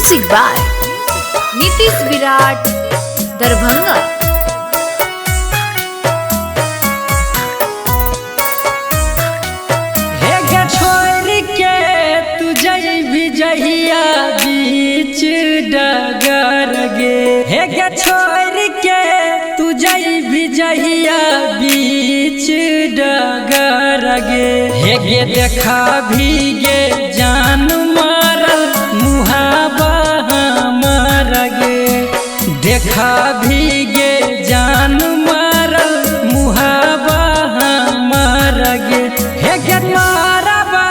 Music by Nitish विराट दरभंगा। जहिया बीच डगर गे हे गे छोड़ के तू जई जहिया बीच डगर गे हे गे देखा भीगे जान मारल मुहाबा मर गे देखा भीगे जान मारल मुहाबा मर गे हे गे मारबा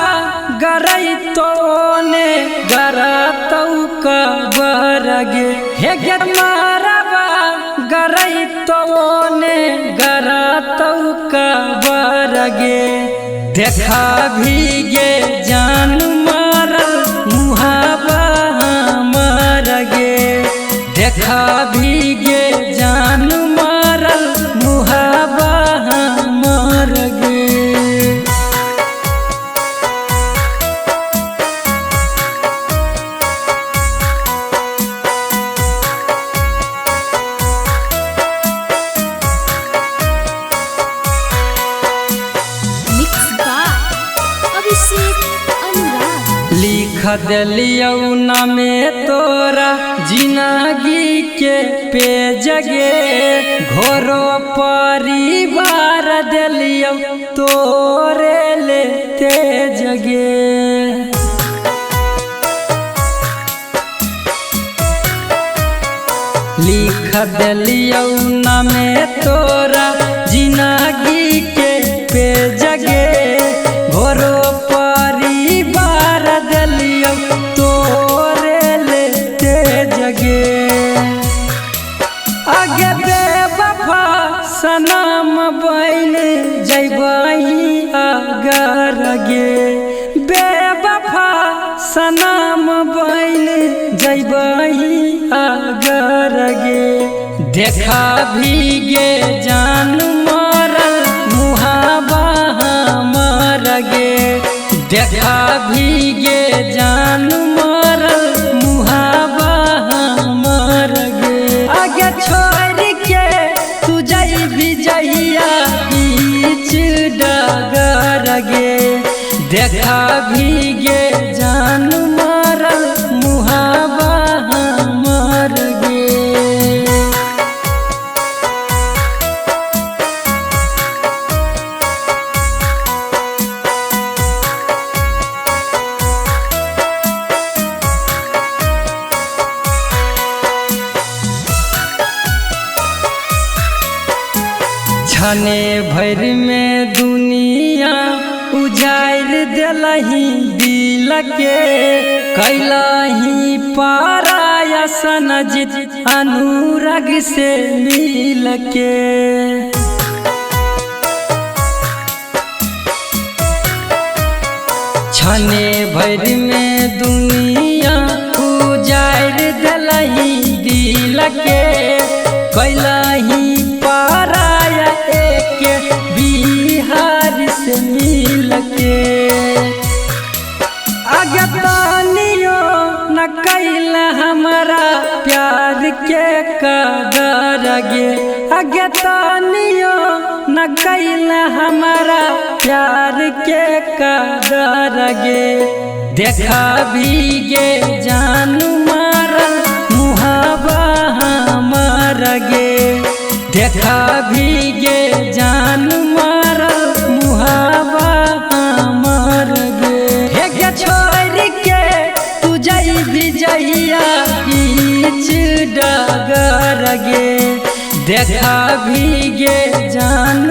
गरई तो गरतौ कबर गे हे गे मारबा गरई तो ने गरतौ कबर गे देखा भीगे जान मारल मुहाबा मर गे देखा भीगे जान मारल मुहाबा मर गे। लिख दिलियौ नामे तोरा जिंदगी के पेज गे घोरो परिवार दिलियौ तोरे ले तेज गे लिख दिलियौ नामे तोरा जिंदगी के पेज गे घोरो परिवार दिलियौ तोरे ले तेज गे आगे बेवफा सनम बन जइबही अगर गे बेवफा सनम बन जइबही अगर गे देखा भीगे जान मारल मुहाबा मर गे देखा भीगे जान मारल मुहाबा मर गे आगे छोड़ के तू जई जहिया बीच डगर गे देखा भीगे जान मारल मुहाबा मर गे। छने भर में दुनिया उजाड़ दिलही दिल के कैलही पाराया सनजित अनुराग से मिल के छने भर में दुनिया उजाड़ दिलही दिल के कैलही पाराया एक बिहार से मिल के अगतानियो न कैल हमारा प्यार के कदर गे अगतानियो न कैल हमारा प्यार के कदर गे देखा भीगे जान मारल मुहाबा मर गे देखा भीगे जान मारल मुहाबा मर गे हे गे छोड़ के तू जई जहिया बीच डगर गे देखा भीगे जान